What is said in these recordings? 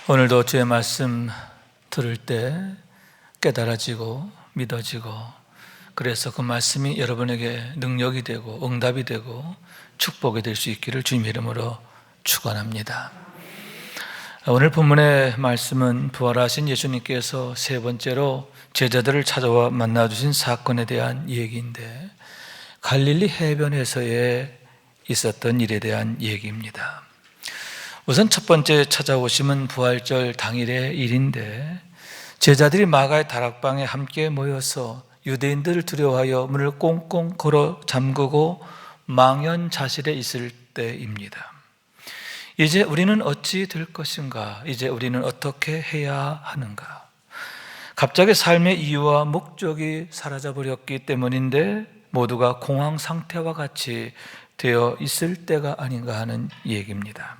오늘도 주의 말씀 들을 때 깨달아지고 믿어지고, 그래서 그 말씀이 여러분에게 능력이 되고 응답이 되고 축복이 될 수 있기를 주님의 이름으로 축원합니다. 오늘 본문의 말씀은 부활하신 예수님께서 세 번째로 제자들을 찾아와 만나주신 사건에 대한 얘기인데, 갈릴리 해변에서의 있었던 일에 대한 얘기입니다. 우선 첫 번째 찾아오심은 부활절 당일의 일인데, 제자들이 마가의 다락방에 함께 모여서 유대인들을 두려워하여 문을 꽁꽁 걸어 잠그고 망연자실에 있을 때입니다. 이제 우리는 어찌 될 것인가? 이제 우리는 어떻게 해야 하는가? 갑자기 삶의 이유와 목적이 사라져버렸기 때문인데 모두가 공황 상태와 같이 되어 있을 때가 아닌가 하는 얘기입니다.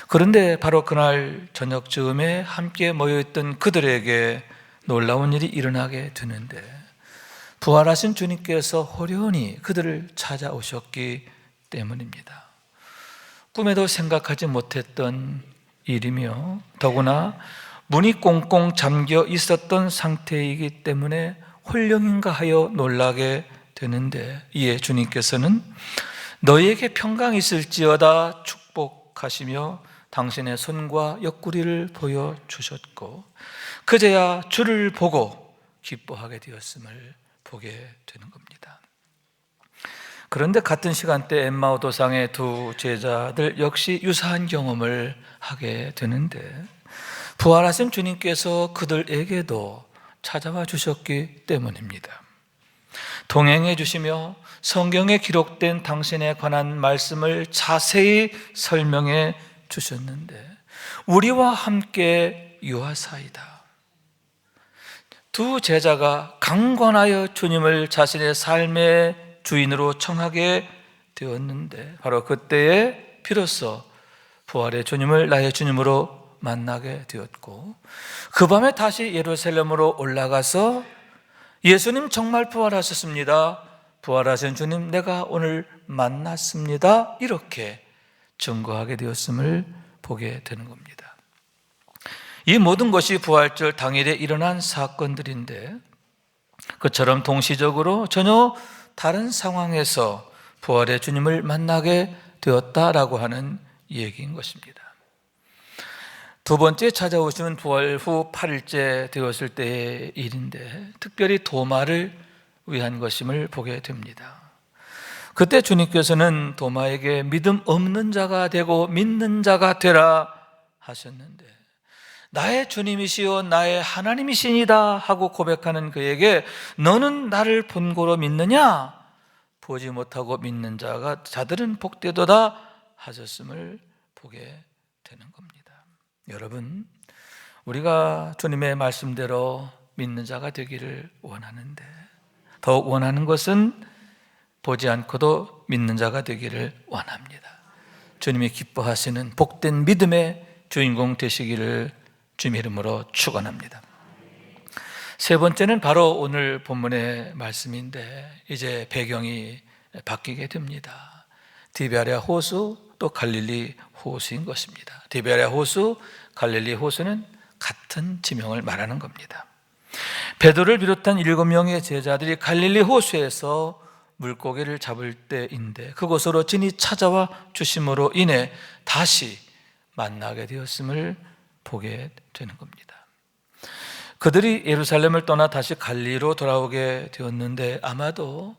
그런데 바로 그날 저녁쯤에 함께 모여있던 그들에게 놀라운 일이 일어나게 되는데, 부활하신 주님께서 호련히 그들을 찾아오셨기 때문입니다. 꿈에도 생각하지 못했던 일이며, 더구나 문이 꽁꽁 잠겨 있었던 상태이기 때문에 홀령인가 하여 놀라게 되는데, 이에 주님께서는 너희에게 평강이 있을지어다 축복하시며 당신의 손과 옆구리를 보여주셨고, 그제야 주를 보고 기뻐하게 되었음을 보게 되는 겁니다. 그런데 같은 시간대 엠마오 도상의 두 제자들 역시 유사한 경험을 하게 되는데, 부활하신 주님께서 그들에게도 찾아와 주셨기 때문입니다. 동행해 주시며 성경에 기록된 당신에 관한 말씀을 자세히 설명해 주셨는데, 우리와 함께 유하사이다. 두 제자가 강권하여 주님을 자신의 삶의 주인으로 청하게 되었는데, 바로 그때에 비로소 부활의 주님을 나의 주님으로 만나게 되었고, 그 밤에 다시 예루살렘으로 올라가서 예수님 정말 부활하셨습니다, 부활하신 주님 내가 오늘 만났습니다, 이렇게 증거하게 되었음을 보게 되는 겁니다. 이 모든 것이 부활절 당일에 일어난 사건들인데, 그처럼 동시적으로 전혀 다른 상황에서 부활의 주님을 만나게 되었다라고 하는 얘기인 것입니다. 두 번째 찾아오시는 부활 후 8일째 되었을 때의 일인데, 특별히 도마를 위한 것임을 보게 됩니다. 그때 주님께서는 도마에게 믿음 없는 자가 되고 믿는 자가 되라 하셨는데, 나의 주님이시여 나의 하나님이시니다 하고 고백하는 그에게 너는 나를 본고로 믿느냐? 보지 못하고 믿는 자들은 복되도다 하셨음을 보게 되는 겁니다. 여러분, 우리가 주님의 말씀대로 믿는 자가 되기를 원하는데, 더욱 원하는 것은 보지 않고도 믿는 자가 되기를 원합니다. 주님이 기뻐하시는 복된 믿음의 주인공 되시기를 주님의 이름으로 축원합니다. 세 번째는 바로 오늘 본문의 말씀인데, 이제 배경이 바뀌게 됩니다. 디베랴 호수 또 갈릴리 호수인 것입니다. 디베랴 호수, 갈릴리 호수는 같은 지명을 말하는 겁니다. 베드로를 비롯한 7명의 제자들이 갈릴리 호수에서 물고기를 잡을 때인데, 그곳으로 진이 찾아와 주심으로 인해 다시 만나게 되었음을 보게 되는 겁니다. 그들이 예루살렘을 떠나 다시 갈릴리로 돌아오게 되었는데, 아마도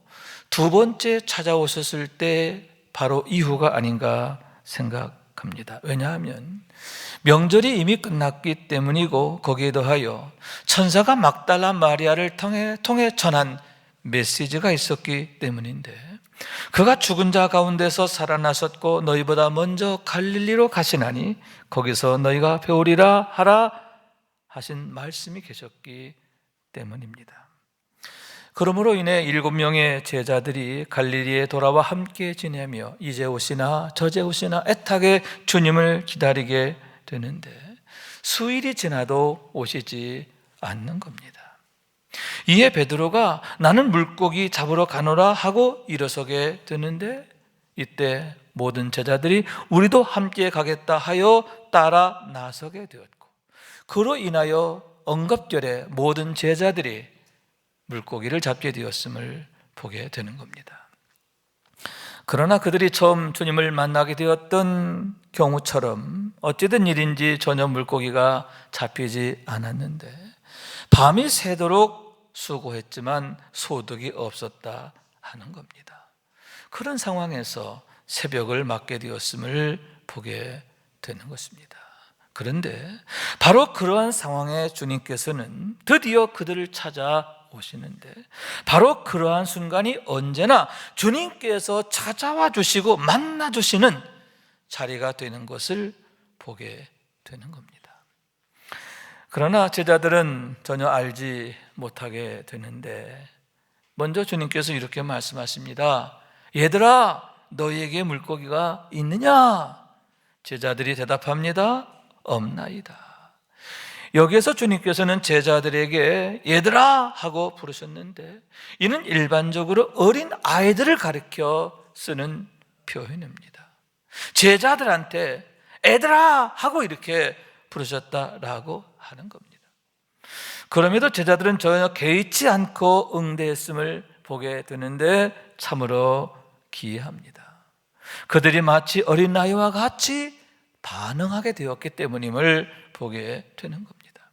두 번째 찾아오셨을 때 바로 이후가 아닌가 생각합니다. 왜냐하면 명절이 이미 끝났기 때문이고, 거기에 더하여 천사가 막달라 마리아를 통해 전한 메시지가 있었기 때문인데, 그가 죽은 자 가운데서 살아나셨고 너희보다 먼저 갈릴리로 가시나니 거기서 너희가 배우리라 하라 하신 말씀이 계셨기 때문입니다. 그러므로 인해 7명의 제자들이 갈릴리에 돌아와 함께 지내며 이제 오시나 저제 오시나 애타게 주님을 기다리게 되는데, 수일이 지나도 오시지 않는 겁니다. 이에 베드로가 나는 물고기 잡으러 가노라 하고 일어서게 되는데, 이때 모든 제자들이 우리도 함께 가겠다 하여 따라 나서게 되었고, 그로 인하여 언급절에 모든 제자들이 물고기를 잡게 되었음을 보게 되는 겁니다. 그러나 그들이 처음 주님을 만나게 되었던 경우처럼 어찌된 일인지 전혀 물고기가 잡히지 않았는데 밤이 새도록 수고했지만 소득이 없었다 하는 겁니다. 그런 상황에서 새벽을 맞게 되었음을 보게 되는 것입니다. 그런데 바로 그러한 상황에 주님께서는 드디어 그들을 찾아오시는데, 바로 그러한 순간이 언제나 주님께서 찾아와 주시고 만나 주시는 자리가 되는 것을 보게 되는 겁니다. 그러나 제자들은 전혀 알지 못하게 되는데, 먼저 주님께서 이렇게 말씀하십니다. 얘들아, 너희에게 물고기가 있느냐? 제자들이 대답합니다. 없나이다. 여기에서 주님께서는 제자들에게 얘들아 하고 부르셨는데, 이는 일반적으로 어린 아이들을 가리켜 쓰는 표현입니다. 제자들한테 애들아 하고 이렇게 부르셨다라고 하는 겁니다. 그럼에도 제자들은 전혀 개의치 않고 응대했음을 보게 되는데 참으로 기이합니다. 그들이 마치 어린아이와 같이 반응하게 되었기 때문임을 보게 되는 겁니다.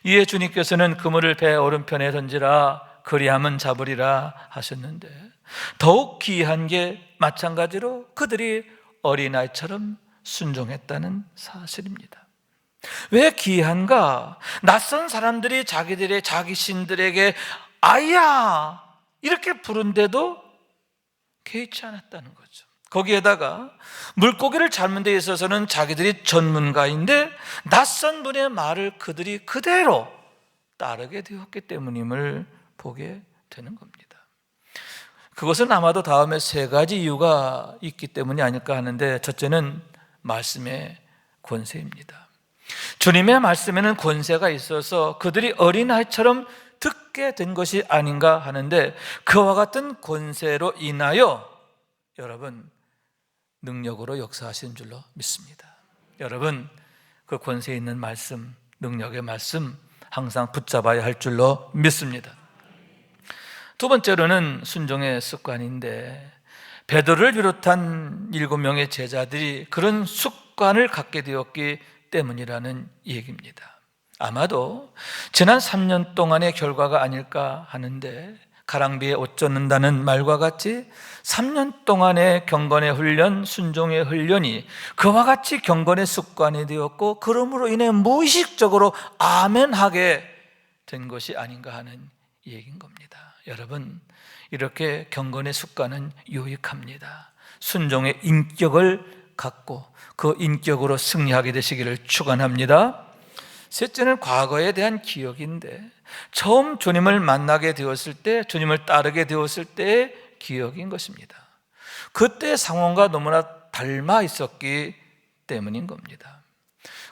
이에 주님께서는 그물을 배 오른편에 던지라, 그리하면 잡으리라 하셨는데, 더욱 기이한 게 마찬가지로 그들이 어린아이처럼 순종했다는 사실입니다. 왜 기이한가? 낯선 사람들이 자기 신들에게 아이야 이렇게 부른데도 개의치 않았다는 거죠. 거기에다가 물고기를 잡는 데 있어서는 자기들이 전문가인데 낯선 분의 말을 그들이 그대로 따르게 되었기 때문임을 보게 되는 겁니다. 그것은 아마도 다음에 3가지 이유가 있기 때문이 아닐까 하는데, 첫째는 말씀의 권세입니다. 주님의 말씀에는 권세가 있어서 그들이 어린아이처럼 듣게 된 것이 아닌가 하는데, 그와 같은 권세로 인하여 여러분 능력으로 역사하시는 줄로 믿습니다. 여러분 그 권세 있는 말씀, 능력의 말씀 항상 붙잡아야 할 줄로 믿습니다. 두 번째로는 순종의 습관인데, 베드로를 비롯한 7명의 제자들이 그런 습관을 갖게 되었기 때문이라는 얘기입니다. 아마도 지난 3년 동안의 결과가 아닐까 하는데, 가랑비에 옷 젖는다는 말과 같이 3년 동안의 경건의 훈련, 순종의 훈련이 그와 같이 경건의 습관이 되었고, 그러므로 인해 무의식적으로 아멘하게 된 것이 아닌가 하는 얘기인 겁니다. 여러분, 이렇게 경건의 습관은 유익합니다. 순종의 인격을 갖고 그 인격으로 승리하게 되시기를 축원합니다. 셋째는 과거에 대한 기억인데, 처음 주님을 만나게 되었을 때, 주님을 따르게 되었을 때의 기억인 것입니다. 그때 상황과 너무나 닮아 있었기 때문인 겁니다.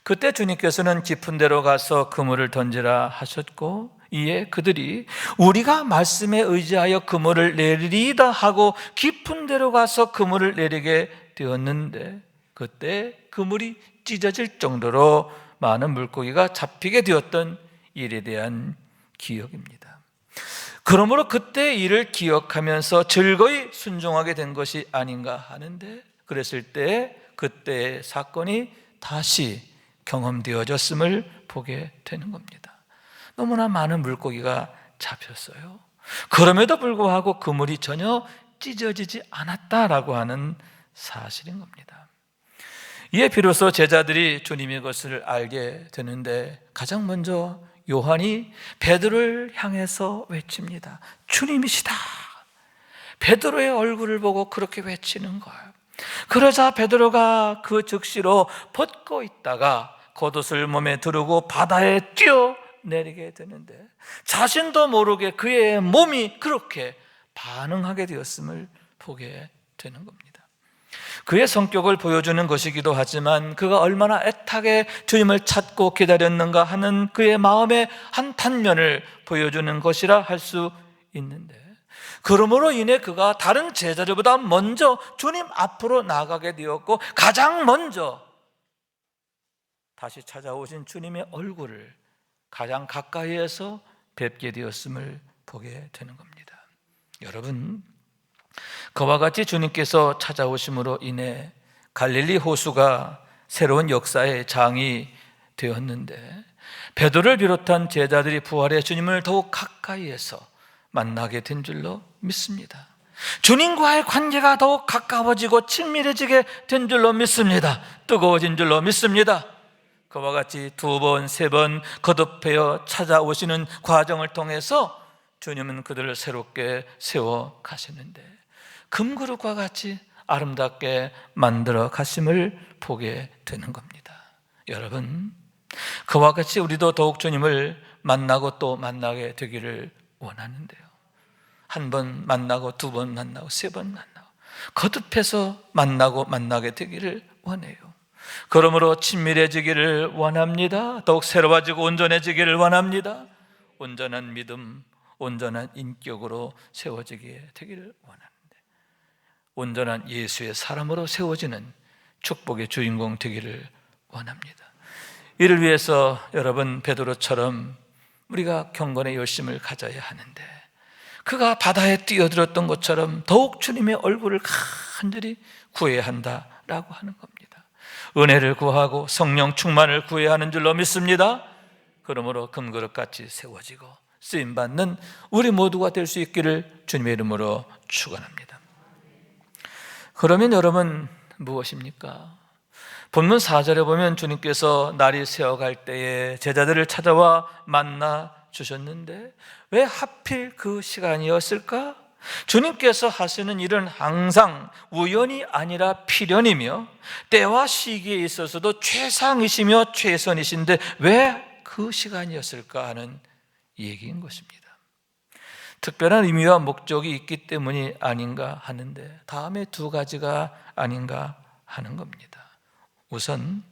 그때 주님께서는 깊은 데로 가서 그물을 던지라 하셨고, 이에 그들이 우리가 말씀에 의지하여 그물을 내리리다 하고 깊은 데로 가서 그물을 내리게 되었는데, 그때 그물이 찢어질 정도로 많은 물고기가 잡히게 되었던 일에 대한 기억입니다. 그러므로 그때 일을 기억하면서 즐거이 순종하게 된 것이 아닌가 하는데, 그랬을 때 그때의 사건이 다시 경험되어졌음을 보게 되는 겁니다. 너무나 많은 물고기가 잡혔어요. 그럼에도 불구하고 그물이 전혀 찢어지지 않았다라고 하는 사실인 겁니다. 이에 비로소 제자들이 주님의 것을 알게 되는데, 가장 먼저 요한이 베드로를 향해서 외칩니다. 주님이시다. 베드로의 얼굴을 보고 그렇게 외치는 거예요. 그러자 베드로가 그 즉시로 벗고 있다가 겉옷을 몸에 두르고 바다에 뛰어내리게 되는데, 자신도 모르게 그의 몸이 그렇게 반응하게 되었음을 보게 되는 겁니다. 그의 성격을 보여주는 것이기도 하지만, 그가 얼마나 애타게 주님을 찾고 기다렸는가 하는 그의 마음의 한 단면을 보여주는 것이라 할 수 있는데, 그러므로 인해 그가 다른 제자들보다 먼저 주님 앞으로 나가게 되었고, 가장 먼저 다시 찾아오신 주님의 얼굴을 가장 가까이에서 뵙게 되었음을 보게 되는 겁니다. 여러분, 그와 같이 주님께서 찾아오심으로 인해 갈릴리 호수가 새로운 역사의 장이 되었는데, 베드로를 비롯한 제자들이 부활의 주님을 더욱 가까이에서 만나게 된 줄로 믿습니다. 주님과의 관계가 더욱 가까워지고 친밀해지게 된 줄로 믿습니다. 뜨거워진 줄로 믿습니다. 그와 같이 두 번, 세 번 거듭하여 찾아오시는 과정을 통해서 주님은 그들을 새롭게 세워 가시는데, 금그릇과 같이 아름답게 만들어 가심을 보게 되는 겁니다. 여러분, 그와 같이 우리도 더욱 주님을 만나고 또 만나게 되기를 원하는데요, 한 번 만나고 두 번 만나고 세 번 만나고 거듭해서 만나고 만나게 되기를 원해요. 그러므로 친밀해지기를 원합니다. 더욱 새로워지고 온전해지기를 원합니다. 온전한 믿음, 온전한 인격으로 세워지게 되기를 원합니다. 온전한 예수의 사람으로 세워지는 축복의 주인공 되기를 원합니다. 이를 위해서 여러분, 베드로처럼 우리가 경건의 열심을 가져야 하는데, 그가 바다에 뛰어들었던 것처럼 더욱 주님의 얼굴을 간절히 구해야 한다라고 하는 겁니다. 은혜를 구하고 성령 충만을 구해야 하는 줄로 믿습니다. 그러므로 금그릇같이 세워지고 쓰임받는 우리 모두가 될 수 있기를 주님의 이름으로 축원합니다. 그러면 여러분, 무엇입니까? 본문 4절에 보면 주님께서 날이 새어갈 때에 제자들을 찾아와 만나 주셨는데, 왜 하필 그 시간이었을까? 주님께서 하시는 일은 항상 우연이 아니라 필연이며 때와 시기에 있어서도 최상이시며 최선이신데 왜 그 시간이었을까 하는 얘기인 것입니다. 특별한 의미와 목적이 있기 때문이 아닌가 하는데, 다음에 두 가지가 아닌가 하는 겁니다. 우선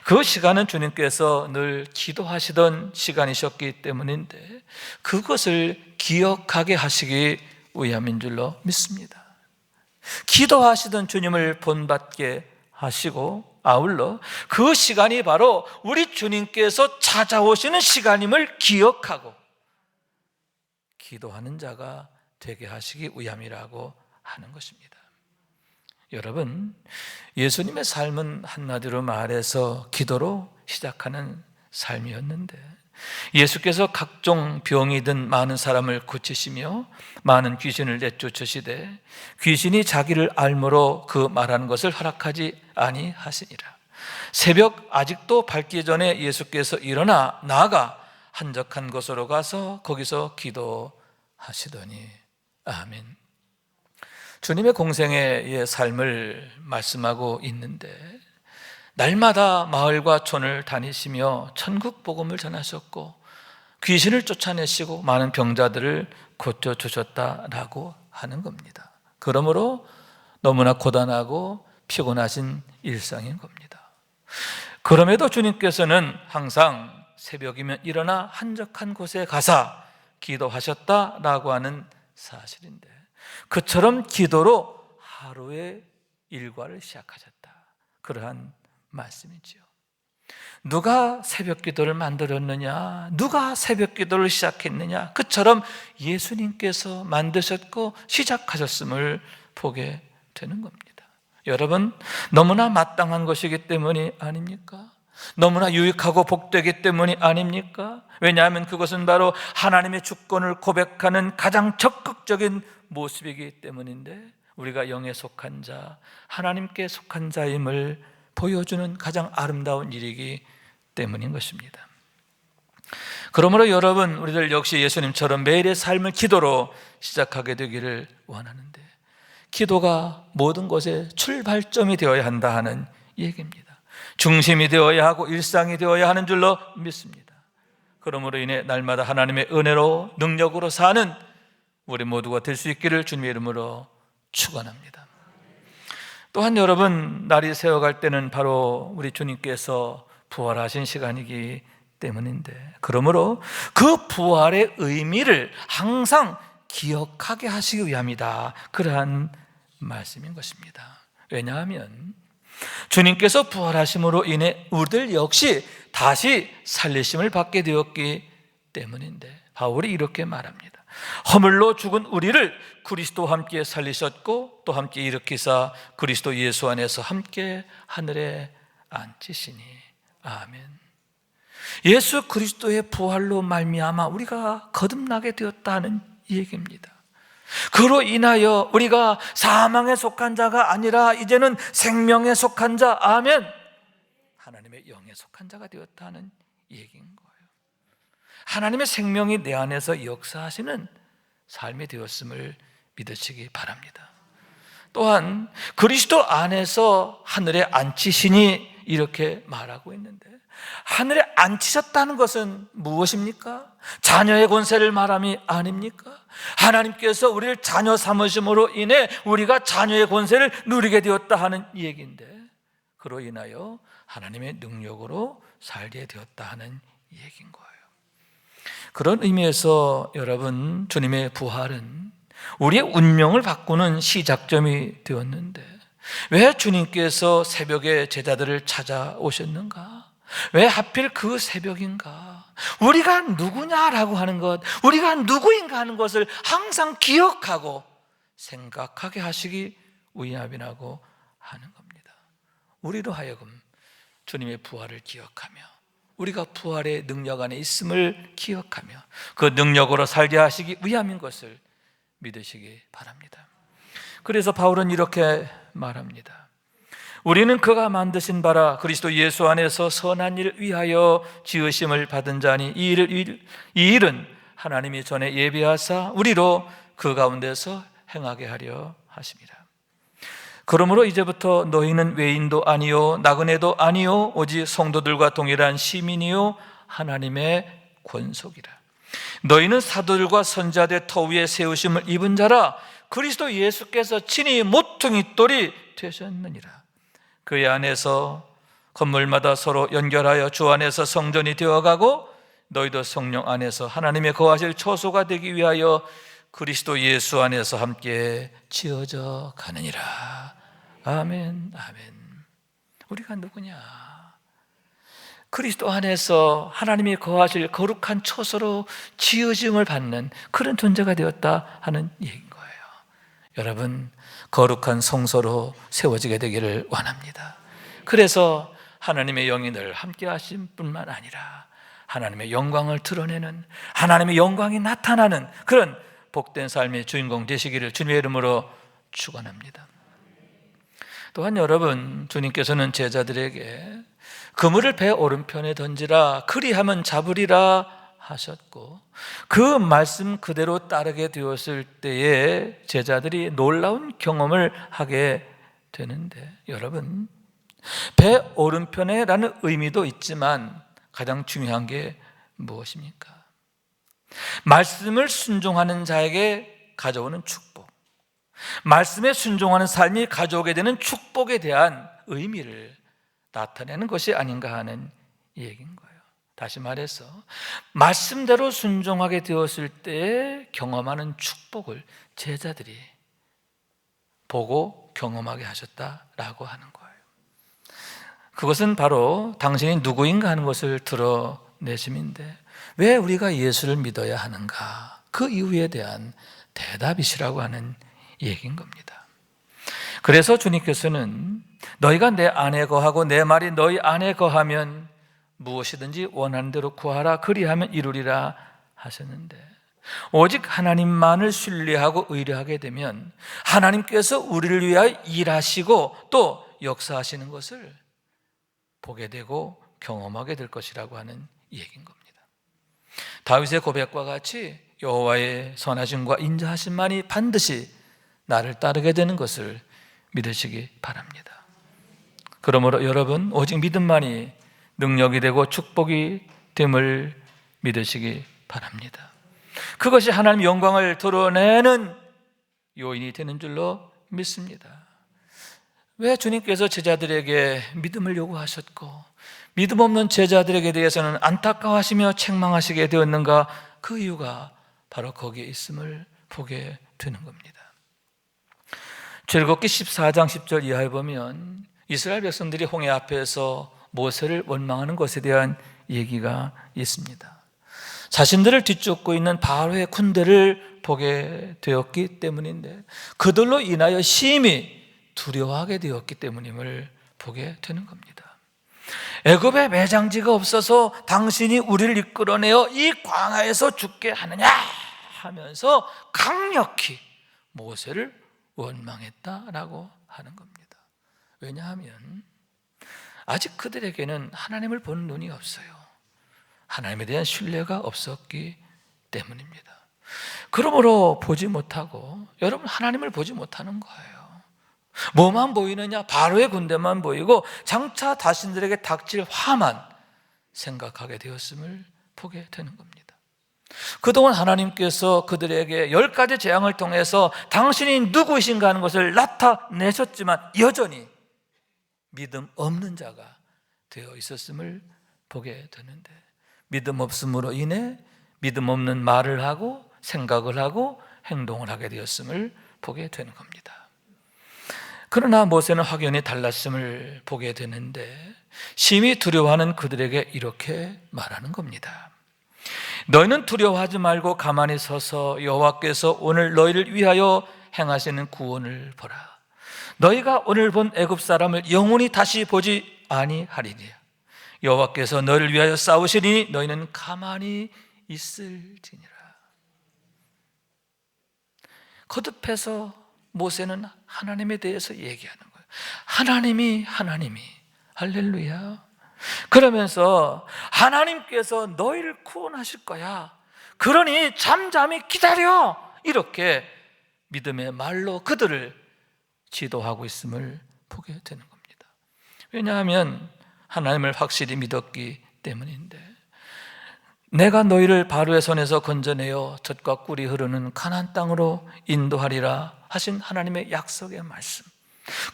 그 시간은 주님께서 늘 기도하시던 시간이셨기 때문인데, 그것을 기억하게 하시기 위함인 줄로 믿습니다. 기도하시던 주님을 본받게 하시고, 아울러 그 시간이 바로 우리 주님께서 찾아오시는 시간임을 기억하고 기도하는 자가 되게 하시기 위함이라고 하는 것입니다. 여러분, 예수님의 삶은 한마디로 말해서 기도로 시작하는 삶이었는데, 예수께서 각종 병이 든 많은 사람을 고치시며 많은 귀신을 내쫓으시되 귀신이 자기를 알므로 그 말하는 것을 허락하지 아니하시니라. 새벽 아직도 밝기 전에 예수께서 일어나 나아가 한적한 곳으로 가서 거기서 기도하시더니. 아멘. 주님의 공생애의 삶을 말씀하고 있는데, 날마다 마을과 촌을 다니시며 천국 복음을 전하셨고 귀신을 쫓아내시고 많은 병자들을 고쳐주셨다라고 하는 겁니다. 그러므로 너무나 고단하고 피곤하신 일상인 겁니다. 그럼에도 주님께서는 항상 새벽이면 일어나 한적한 곳에 가사 기도하셨다라고 하는 사실인데, 그처럼 기도로 하루의 일과를 시작하셨다, 그러한 말씀이지요. 누가 새벽 기도를 만들었느냐, 누가 새벽 기도를 시작했느냐, 그처럼 예수님께서 만드셨고 시작하셨음을 보게 되는 겁니다. 여러분, 너무나 마땅한 것이기 때문이 아닙니까? 너무나 유익하고 복되기 때문이 아닙니까? 왜냐하면 그것은 바로 하나님의 주권을 고백하는 가장 적극적인 모습이기 때문인데, 우리가 영에 속한 자, 하나님께 속한 자임을 보여주는 가장 아름다운 일이기 때문인 것입니다. 그러므로 여러분, 우리들 역시 예수님처럼 매일의 삶을 기도로 시작하게 되기를 원하는데, 기도가 모든 것의 출발점이 되어야 한다 하는 얘기입니다. 중심이 되어야 하고 일상이 되어야 하는 줄로 믿습니다. 그러므로 인해 날마다 하나님의 은혜로 능력으로 사는 우리 모두가 될 수 있기를 주님의 이름으로 축원합니다. 또한 여러분, 날이 새어갈 때는 바로 우리 주님께서 부활하신 시간이기 때문인데, 그러므로 그 부활의 의미를 항상 기억하게 하시기 위함이다. 그러한 말씀인 것입니다. 왜냐하면 주님께서 부활하심으로 인해 우리들 역시 다시 살리심을 받게 되었기 때문인데, 바울이 이렇게 말합니다. 허물로 죽은 우리를 그리스도와 함께 살리셨고 또 함께 일으키사 그리스도 예수 안에서 함께 하늘에 앉히시니. 아멘. 예수 그리스도의 부활로 말미암아 우리가 거듭나게 되었다는 얘기입니다. 그로 인하여 우리가 사망에 속한 자가 아니라 이제는 생명에 속한 자, 아멘, 하나님의 영에 속한 자가 되었다는 얘기인 거예요. 하나님의 생명이 내 안에서 역사하시는 삶이 되었음을 믿으시기 바랍니다. 또한 그리스도 안에서 하늘에 앉히시니 이렇게 말하고 있는데, 하늘에 앉히셨다는 것은 무엇입니까? 자녀의 권세를 말함이 아닙니까? 하나님께서 우리를 자녀 삼으심으로 인해 우리가 자녀의 권세를 누리게 되었다 하는 얘기인데, 그로 인하여 하나님의 능력으로 살게 되었다 하는 얘기인 거예요. 그런 의미에서 여러분, 주님의 부활은 우리의 운명을 바꾸는 시작점이 되었는데, 왜 주님께서 새벽에 제자들을 찾아오셨는가? 왜 하필 그 새벽인가? 우리가 누구냐라고 하는 것, 우리가 누구인가 하는 것을 항상 기억하고 생각하게 하시기 위함이라고 하는 겁니다. 우리로 하여금 주님의 부활을 기억하며 우리가 부활의 능력 안에 있음을 기억하며 그 능력으로 살게 하시기 위함인 것을 믿으시기 바랍니다. 그래서 바울은 이렇게 말합니다. 우리는 그가 만드신 바라 그리스도 예수 안에서 선한 일을 위하여 지으심을 받은 자니 이 일은 하나님이 전에 예비하사 우리로 그 가운데서 행하게 하려 하십니다. 그러므로 이제부터 너희는 외인도 아니요 나그네도 아니요 오직 성도들과 동일한 시민이요 하나님의 권속이라. 너희는 사도들과 선지자들의 터 위에 세우심을 입은 자라. 그리스도 예수께서 친히 모퉁이 돌이 되셨느니라. 그의 안에서 건물마다 서로 연결하여 주 안에서 성전이 되어가고 너희도 성령 안에서 하나님의 거하실 처소가 되기 위하여 그리스도 예수 안에서 함께 지어져 가느니라. 아멘, 아멘. 우리가 누구냐? 그리스도 안에서 하나님이 거하실 거룩한 처소로 지어짐을 받는 그런 존재가 되었다 하는 얘기인 거예요. 여러분, 거룩한 성소로 세워지게 되기를 원합니다. 그래서 하나님의 영이 늘 함께 하신 뿐만 아니라 하나님의 영광을 드러내는, 하나님의 영광이 나타나는 그런 복된 삶의 주인공 되시기를 주님의 이름으로 축원합니다. 또한 여러분, 주님께서는 제자들에게 그물을 배 오른편에 던지라 그리하면 잡으리라 하셨고, 그 말씀 그대로 따르게 되었을 때에 제자들이 놀라운 경험을 하게 되는데, 여러분, 배 오른편에라는 의미도 있지만 가장 중요한 게 무엇입니까? 말씀을 순종하는 자에게 가져오는 축복, 말씀에 순종하는 삶이 가져오게 되는 축복에 대한 의미를 나타내는 것이 아닌가 하는 얘기인 거예요. 다시 말해서 말씀대로 순종하게 되었을 때 경험하는 축복을 제자들이 보고 경험하게 하셨다라고 하는 거예요. 그것은 바로 당신이 누구인가 하는 것을 드러내심인데, 왜 우리가 예수를 믿어야 하는가? 그 이유에 대한 대답이시라고 하는 얘기인 겁니다. 그래서 주님께서는 너희가 내 안에 거하고 내 말이 너희 안에 거하면 무엇이든지 원하는 대로 구하라 그리하면 이루리라 하셨는데, 오직 하나님만을 신뢰하고 의뢰하게 되면 하나님께서 우리를 위하여 일하시고 또 역사하시는 것을 보게 되고 경험하게 될 것이라고 하는 얘기인 겁니다. 다윗의 고백과 같이 여호와의 선하심과 인자하심만이 반드시 나를 따르게 되는 것을 믿으시기 바랍니다. 그러므로 여러분, 오직 믿음만이 능력이 되고 축복이 됨을 믿으시기 바랍니다. 그것이 하나님의 영광을 드러내는 요인이 되는 줄로 믿습니다. 왜 주님께서 제자들에게 믿음을 요구하셨고 믿음 없는 제자들에게 대해서는 안타까워하시며 책망하시게 되었는가? 그 이유가 바로 거기에 있음을 보게 되는 겁니다. 출애굽기 14장 10절 이하에 보면 이스라엘 백성들이 홍해 앞에서 모세를 원망하는 것에 대한 얘기가 있습니다. 자신들을 뒤쫓고 있는 바로의 군대를 보게 되었기 때문인데 그들로 인하여 심히 두려워하게 되었기 때문임을 보게 되는 겁니다. 애굽에 매장지가 없어서 당신이 우리를 이끌어내어 이 광야에서 죽게 하느냐 하면서 강력히 모세를 원망했다라고 하는 겁니다. 왜냐하면 아직 그들에게는 하나님을 보는 눈이 없어요. 하나님에 대한 신뢰가 없었기 때문입니다. 그러므로 보지 못하고, 여러분 하나님을 보지 못하는 거예요. 뭐만 보이느냐? 바로의 군대만 보이고 장차 자신들에게 닥칠 화만 생각하게 되었음을 보게 되는 겁니다. 그동안 하나님께서 그들에게 10가지 재앙을 통해서 당신이 누구이신가 하는 것을 나타내셨지만 여전히 믿음 없는 자가 되어 있었음을 보게 되는데, 믿음 없음으로 인해 믿음 없는 말을 하고 생각을 하고 행동을 하게 되었음을 보게 되는 겁니다. 그러나 모세는 확연히 달랐음을 보게 되는데 심히 두려워하는 그들에게 이렇게 말하는 겁니다. 너희는 두려워하지 말고 가만히 서서 여호와께서 오늘 너희를 위하여 행하시는 구원을 보라. 너희가 오늘 본 애굽 사람을 영원히 다시 보지 아니하리니 여호와께서 너희를 위하여 싸우시리니 너희는 가만히 있을지니라. 거듭해서 모세는 하나님에 대해서 얘기하는 거예요. 하나님이 할렐루야. 그러면서 하나님께서 너희를 구원하실 거야. 그러니 잠잠히 기다려. 이렇게 믿음의 말로 그들을 지도하고 있음을 보게 되는 겁니다. 왜냐하면 하나님을 확실히 믿었기 때문인데, 내가 너희를 바로의 손에서 건져내어 젖과 꿀이 흐르는 가나안 땅으로 인도하리라 하신 하나님의 약속의 말씀,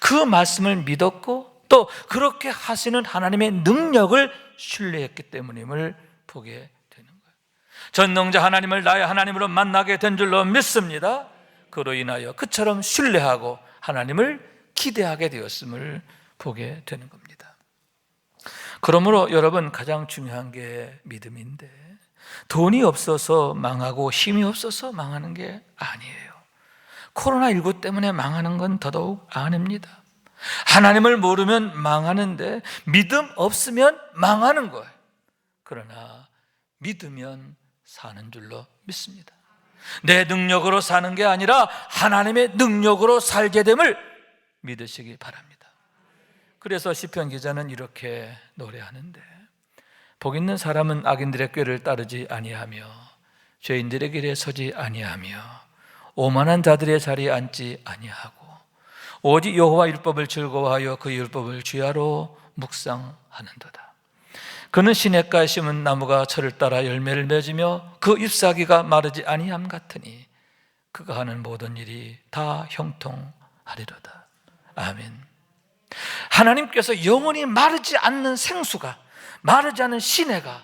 그 말씀을 믿었고 또 그렇게 하시는 하나님의 능력을 신뢰했기 때문임을 보게 되는 거예요. 전능자 하나님을 나의 하나님으로 만나게 된 줄로 믿습니다. 그로 인하여 그처럼 신뢰하고 하나님을 기대하게 되었음을 보게 되는 겁니다. 그러므로 여러분, 가장 중요한 게 믿음인데 돈이 없어서 망하고 힘이 없어서 망하는 게 아니에요. 코로나19 때문에 망하는 건 더더욱 아닙니다. 하나님을 모르면 망하는데 믿음 없으면 망하는 거예요. 그러나 믿으면 사는 줄로 믿습니다. 내 능력으로 사는 게 아니라 하나님의 능력으로 살게 됨을 믿으시기 바랍니다. 그래서 시편 기자는 이렇게 노래하는데, 복 있는 사람은 악인들의 꾀를 따르지 아니하며 죄인들의 길에 서지 아니하며 오만한 자들의 자리에 앉지 아니하고 오직 여호와 율법을 즐거워하여 그 율법을 주야로 묵상하는도다. 그는 시냇가에 심은 나무가 철을 따라 열매를 맺으며 그 잎사귀가 마르지 아니함 같으니 그가 하는 모든 일이 다 형통하리로다. 아멘. 하나님께서 영원히 마르지 않는 생수가, 마르지 않는 시내가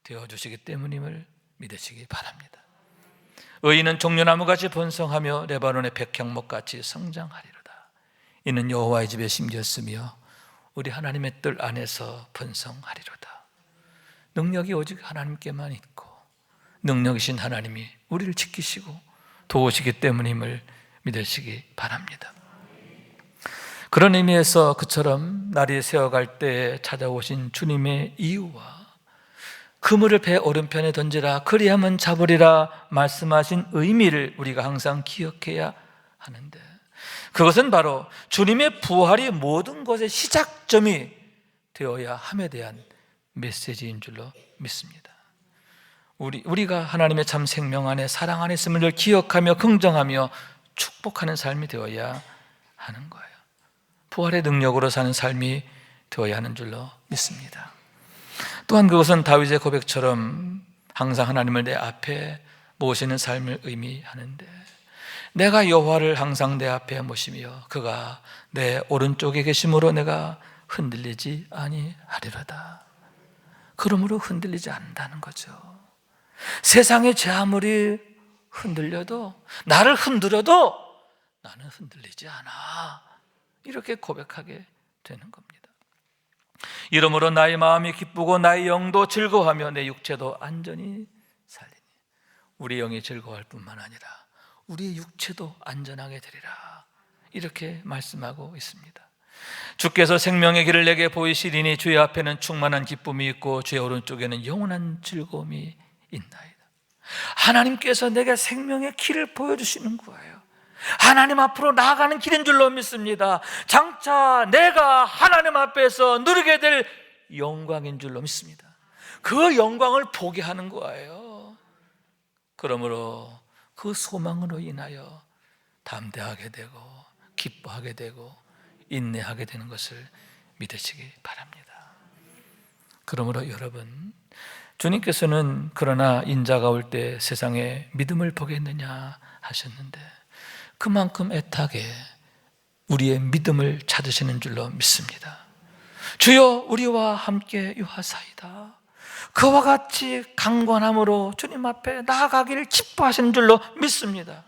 되어주시기 때문임을 믿으시기 바랍니다. 의인은 종려나무같이 번성하며 레바논의 백향목같이 성장하리로다. 이는 여호와의 집에 심겼으며 우리 하나님의 뜰 안에서 번성하리로다. 능력이 오직 하나님께만 있고 능력이신 하나님이 우리를 지키시고 도우시기 때문임을 믿으시기 바랍니다. 그런 의미에서 그처럼 날이 새어갈 때에 찾아오신 주님의 이유와 그물을 배 오른편에 던지라 그리하면 잡으리라 말씀하신 의미를 우리가 항상 기억해야 하는데, 그것은 바로 주님의 부활이 모든 것의 시작점이 되어야 함에 대한 메시지인 줄로 믿습니다. 우리가 하나님의 참 생명 안에 사랑 안에 있음을 기억하며 긍정하며 축복하는 삶이 되어야 하는 거예요. 부활의 능력으로 사는 삶이 되어야 하는 줄로 믿습니다. 또한 그것은 다윗의 고백처럼 항상 하나님을 내 앞에 모시는 삶을 의미하는데, 내가 여호와를 항상 내 앞에 모시며 그가 내 오른쪽에 계심으로 내가 흔들리지 아니하리로다. 그러므로 흔들리지 않는다는 거죠. 세상에 제 아무리 흔들려도, 나를 흔들어도 나는 흔들리지 않아. 이렇게 고백하게 되는 겁니다. 이러므로 나의 마음이 기쁘고 나의 영도 즐거워하며 내 육체도 안전히 살리니. 우리 영이 즐거워할 뿐만 아니라 우리의 육체도 안전하게 되리라. 이렇게 말씀하고 있습니다. 주께서 생명의 길을 내게 보이시리니 주의 앞에는 충만한 기쁨이 있고 주의 오른쪽에는 영원한 즐거움이 있나이다. 하나님께서 내게 생명의 길을 보여주시는 거예요. 하나님 앞으로 나아가는 길인 줄로 믿습니다. 장차 내가 하나님 앞에서 누리게 될 영광인 줄로 믿습니다. 그 영광을 보게 하는 거예요. 그러므로 그 소망으로 인하여 담대하게 되고 기뻐하게 되고 인내하게 되는 것을 믿으시기 바랍니다. 그러므로 여러분, 주님께서는 그러나 인자가 올 때 세상에 믿음을 보겠느냐 하셨는데 그만큼 애타게 우리의 믿음을 찾으시는 줄로 믿습니다. 주여 우리와 함께 유하사이다. 그와 같이 강건함으로 주님 앞에 나아가기를 기뻐하시는 줄로 믿습니다.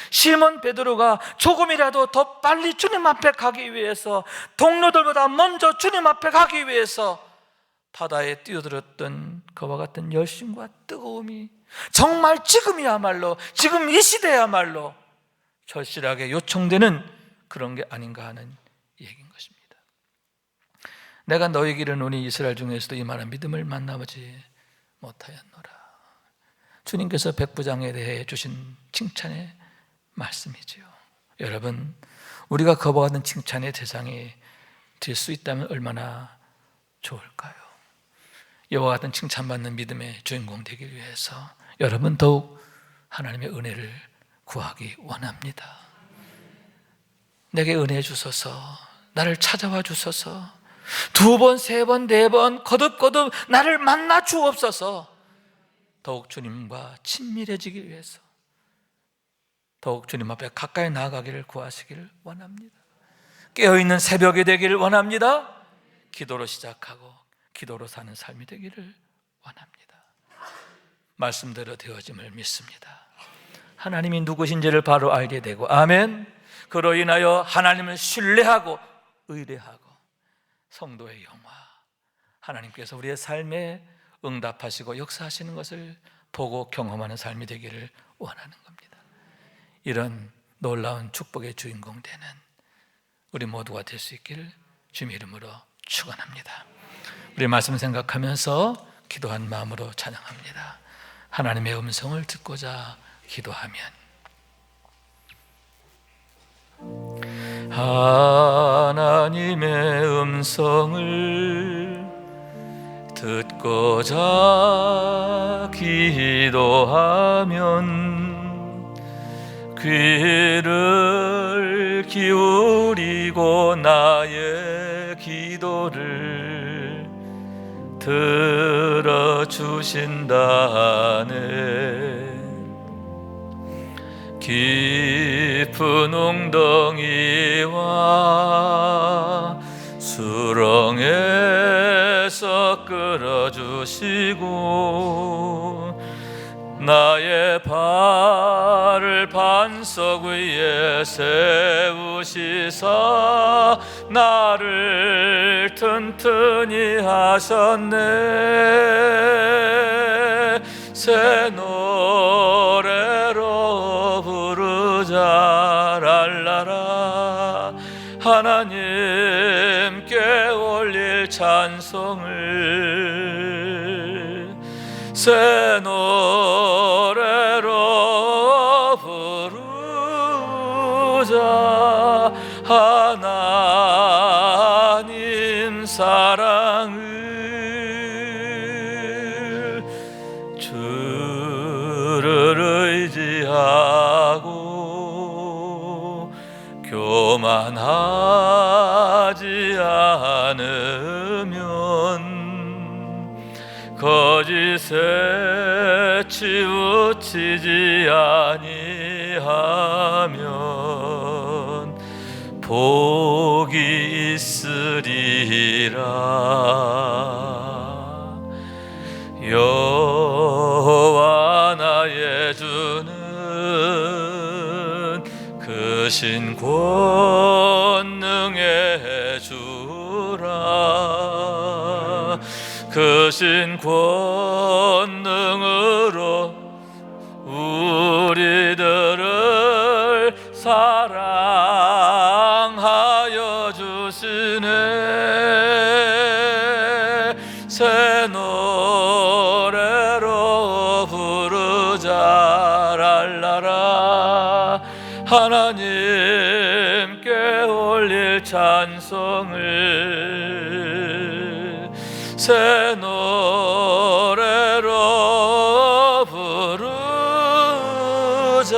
시몬 베드로가 조금이라도 더 빨리 주님 앞에 가기 위해서, 동료들보다 먼저 주님 앞에 가기 위해서 바다에 뛰어들었던 그와 같은 열심과 뜨거움이 정말 지금이야말로, 지금 이 시대야말로 절실하게 요청되는 그런 게 아닌가 하는 얘기인 것입니다. 내가 너에게 이르노니 이스라엘 중에서도 이만한 믿음을 만나보지 못하였노라. 주님께서 백부장에 대해 주신 칭찬의 말씀이지요. 여러분, 우리가 그와 같은 칭찬의 대상이 될 수 있다면 얼마나 좋을까요? 이와 같은 칭찬받는 믿음의 주인공 되기 위해서 여러분 더욱 하나님의 은혜를 구하기 원합니다. 내게 은혜 주소서, 나를 찾아와 주소서, 2번, 3번, 4번 거듭거듭 나를 만나 주옵소서. 더욱 주님과 친밀해지기 위해서 더욱 주님 앞에 가까이 나아가기를 구하시기를 원합니다. 깨어있는 새벽이 되기를 원합니다. 기도로 시작하고 기도로 사는 삶이 되기를 원합니다. 말씀대로 되어짐을 믿습니다. 하나님이 누구신지를 바로 알게 되고, 아멘. 그로 인하여 하나님을 신뢰하고 의뢰하고 성도의 영화, 하나님께서 우리의 삶에 응답하시고 역사하시는 것을 보고 경험하는 삶이 되기를 원하는 겁니다. 이런 놀라운 축복의 주인공 되는 우리 모두가 될 수 있기를 주님의 이름으로 축원합니다. 우리 말씀 생각하면서 기도한 마음으로 찬양합니다. 하나님의 음성을 듣고자 기도하면, 하나님의 음성을 듣고자 기도하면 귀를 기울이고 나의 기도를 들어주신다네. 깊은 웅덩이와 수렁에서 끌어주시고 나의 발을 반석 위에 세우시사 나를 튼튼히 하셨네. 새 노래로 부르자 랄라라. 하나님께 올릴 찬송을 새 노래로 부르자. 하나님 사랑을 주를 의지하고 교만하지 않으면 거짓에 치우치지 아니하면 복이 있으리라. 여호와 나의 주는 크신 권능의 주라 크신 권능으로 우리들을 사랑하여 주시네 새 노래로 부르자 랄라라 하나님께 올릴 찬송을 새 노래로 부르자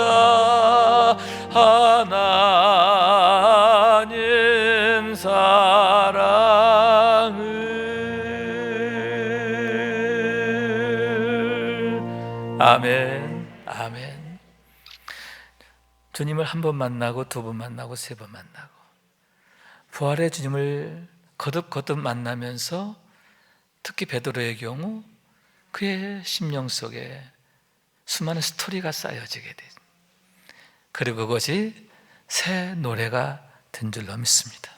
하나님 사랑을 아멘 아멘. 주님을 한 번 만나고 두 번 만나고 세 번 만나고 부활의 주님을 거듭거듭 만나면서 특히 베드로의 경우 그의 심령 속에 수많은 스토리가 쌓여지게 되죠. 그리고 그것이 새 노래가 된 줄로 믿습니다.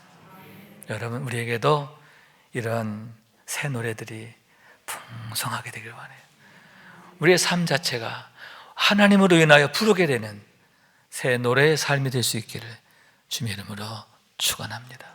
여러분 우리에게도 이러한 새 노래들이 풍성하게 되길 바라요. 우리의 삶 자체가 하나님으로 인하여 부르게 되는 새 노래의 삶이 될 수 있기를 주님의 이름으로 축원합니다.